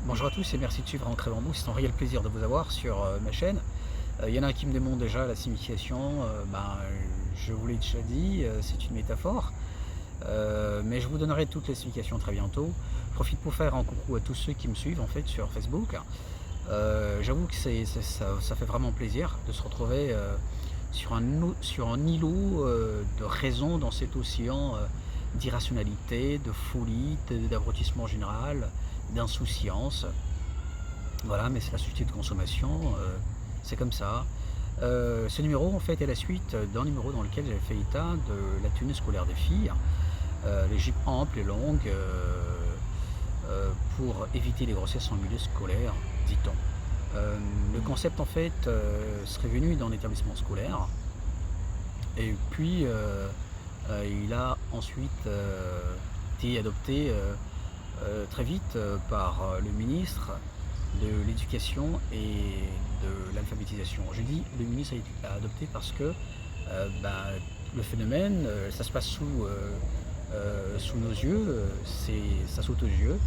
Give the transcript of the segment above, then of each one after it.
Bonjour à tous et merci de suivre Ancré Bambou, c'est un réel plaisir de vous avoir sur ma chaîne. Il y en a un qui me demande déjà la signification, je vous l'ai déjà dit, c'est une métaphore, mais je vous donnerai toutes les significations très bientôt. Je profite pour faire un coucou à tous ceux qui me suivent en fait sur Facebook. J'avoue que ça fait vraiment plaisir de se retrouver sur un îlot de raison dans cet océan d'irrationalité, de folie, d'abrutissement général, d'insouciance. Voilà, mais c'est la société de consommation, c'est comme ça. Ce numéro en fait est la suite d'un numéro dans lequel j'avais fait état de la tenue scolaire des filles, les jupes amples et longues pour éviter les grossesses en milieu scolaire, dit-on. Le concept en fait serait venu d'un établissement scolaire et puis il a ensuite été adopté très vite par le ministre de l'Éducation et de l'Alphabétisation. Je dis le ministre a adopté parce que le phénomène, ça se passe sous nos yeux, ça saute aux yeux,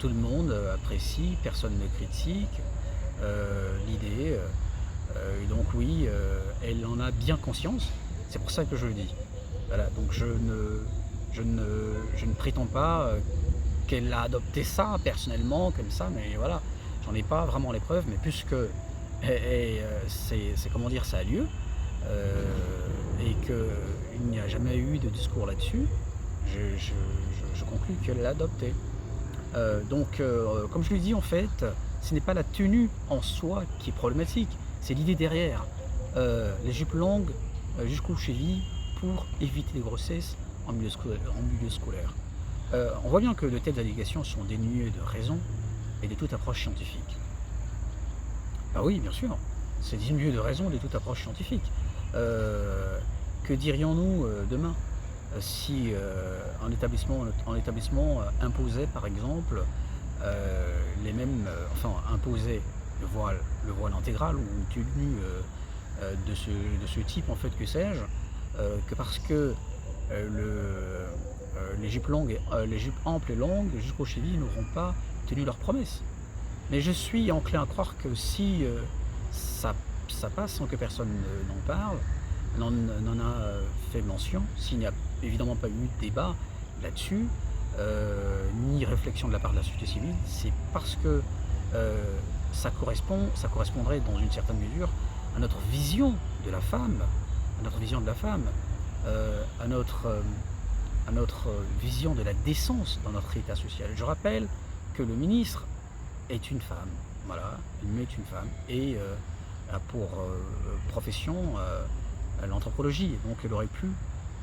tout le monde apprécie, personne ne critique l'idée, et donc oui, elle en a bien conscience, c'est pour ça que je le dis. Voilà, donc je ne prétends pas qu'elle a adopté ça personnellement, comme ça, mais voilà, j'en ai pas vraiment les preuves, mais puisque c'est comment dire, ça a lieu, et qu'il n'y a jamais eu de discours là-dessus, je conclus qu'elle l'a adopté. Comme je l'ai dit, en fait, ce n'est pas la tenue en soi qui est problématique, c'est l'idée derrière. Les jupes longues jusqu'aux chevilles pour éviter les grossesses en milieu scolaire. On voit bien que de telles allégations sont dénuées de raison et de toute approche scientifique. Ah oui, bien sûr, c'est dénué de raison et de toute approche scientifique. Que dirions-nous demain si un établissement imposait, par exemple, imposait le voile intégral ou une tenue de ce type, en fait, que sais-je, que parce que les jupes amples et longues jusqu'aux chevilles n'auront pas tenu leurs promesses. Mais je suis enclin à croire que si ça passe sans que personne n'en parle, n'en a fait mention, s'il n'y a évidemment pas eu de débat là-dessus, ni réflexion de la part de la société civile, c'est parce que ça correspondrait dans une certaine mesure à notre vision de la femme, à notre vision de la décence dans notre état social. Je rappelle que le ministre est une femme, voilà, il est une femme, et a pour profession l'anthropologie, donc elle aurait pu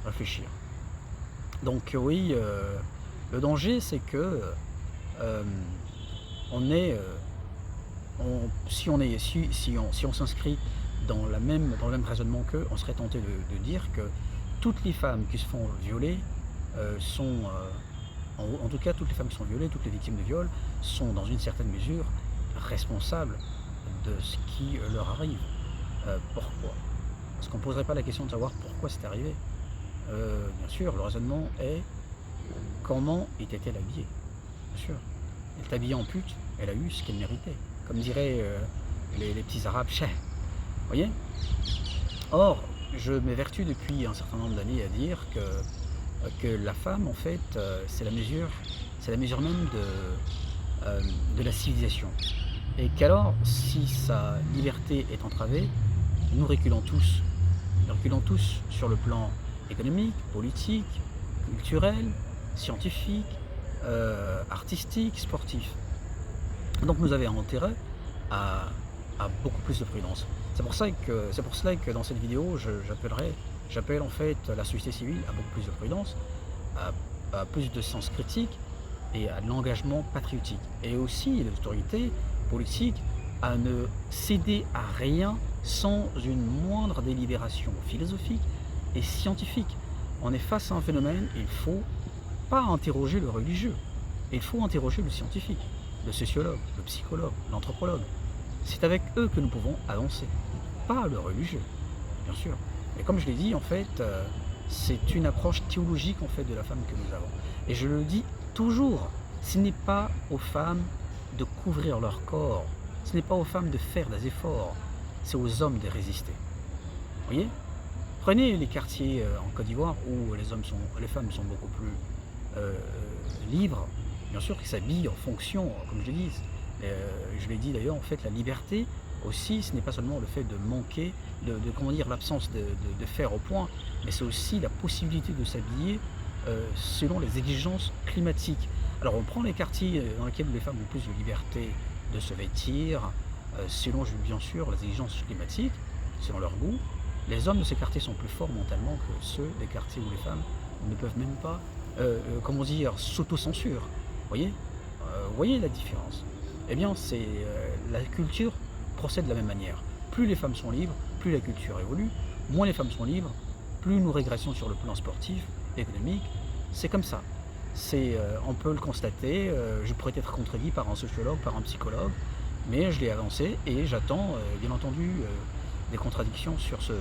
réfléchir. Donc oui, le danger c'est que si on s'inscrit dans le même raisonnement qu'eux, on serait tenté de dire que toutes les femmes qui se font violer en tout cas toutes les femmes qui sont violées, toutes les victimes de viol sont dans une certaine mesure responsables de ce qui leur arrive. Pourquoi? Parce qu'on ne poserait pas la question de savoir pourquoi c'est arrivé. Bien sûr, le raisonnement est comment était-elle habillée? Bien sûr, elle est habillée en pute, elle a eu ce qu'elle méritait. Comme diraient les petits arabes, cheh. Vous voyez? Or, je m'évertue depuis un certain nombre d'années à dire que la femme, en fait, c'est la mesure même de la civilisation. Et qu'alors, si sa liberté est entravée, nous reculons tous. Nous reculons tous sur le plan économique, politique, culturel, scientifique, artistique, sportif. Donc nous avons intérêt à beaucoup plus de prudence. C'est pour cela que dans cette vidéo, j'appelle en fait la société civile à beaucoup plus de prudence, à plus de sens critique et à de l'engagement patriotique. Et aussi les autorités politiques à ne céder à rien sans une moindre délibération philosophique et scientifique. On est face à un phénomène, il ne faut pas interroger le religieux, il faut interroger le scientifique, le sociologue, le psychologue, l'anthropologue. C'est avec eux que nous pouvons avancer, pas le religieux, bien sûr. Mais comme je l'ai dit, en fait, c'est une approche théologique en fait de la femme que nous avons. Et je le dis toujours, ce n'est pas aux femmes de couvrir leur corps. Ce n'est pas aux femmes de faire des efforts, c'est aux hommes de résister. Vous voyez? Prenez les quartiers en Côte d'Ivoire où les femmes sont beaucoup plus euh, libres, bien sûr qu'ils s'habillent en fonction, comme je l'ai dit. Je l'ai dit d'ailleurs, en fait, la liberté aussi, ce n'est pas seulement le fait de manquer, comment dire, l'absence de faire au point, mais c'est aussi la possibilité de s'habiller selon les exigences climatiques. Alors on prend les quartiers dans lesquels les femmes ont plus de liberté de se vêtir, selon bien sûr les exigences climatiques, selon leur goût. Les hommes de ces quartiers sont plus forts mentalement que ceux des quartiers où les femmes ne peuvent même pas, comment dire, s'auto-censurent. Voyez la différence. Eh bien, la culture procède de la même manière. Plus les femmes sont libres, plus la culture évolue. Moins les femmes sont libres, plus nous régressons sur le plan sportif, économique. C'est comme ça. On peut le constater. Je pourrais être contredit par un sociologue, par un psychologue, mais je l'ai avancé et j'attends, bien entendu, des contradictions sur ce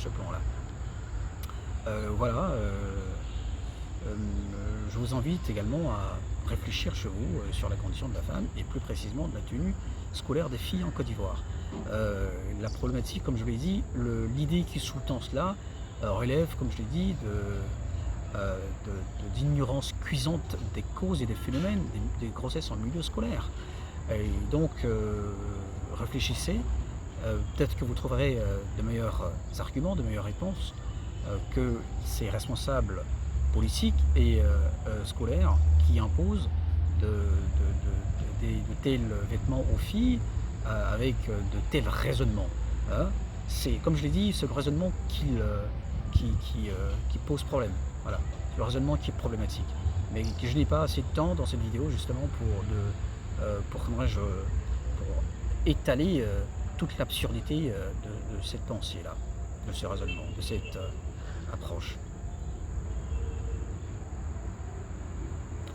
plan-là. Voilà. Je vous invite également à réfléchir chez vous sur la condition de la femme et plus précisément de la tenue scolaire des filles en Côte d'Ivoire. La problématique, comme je l'ai dit, l'idée qui sous-tend cela relève, comme je l'ai dit, d'ignorance cuisante des causes et des phénomènes des grossesses en milieu scolaire. Et donc, réfléchissez. Peut-être que vous trouverez de meilleurs arguments, de meilleures réponses que ces responsables politiques et scolaires qui imposent de tels vêtements aux filles avec de tels raisonnements. Hein. C'est, comme je l'ai dit, ce raisonnement qui pose problème. Voilà, le raisonnement qui est problématique. Mais que je n'ai pas assez de temps dans cette vidéo justement pour étaler toute l'absurdité de cette pensée-là, de ce raisonnement, de cette approche.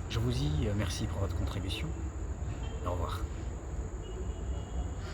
Je vous dis merci pour votre contribution. Au revoir.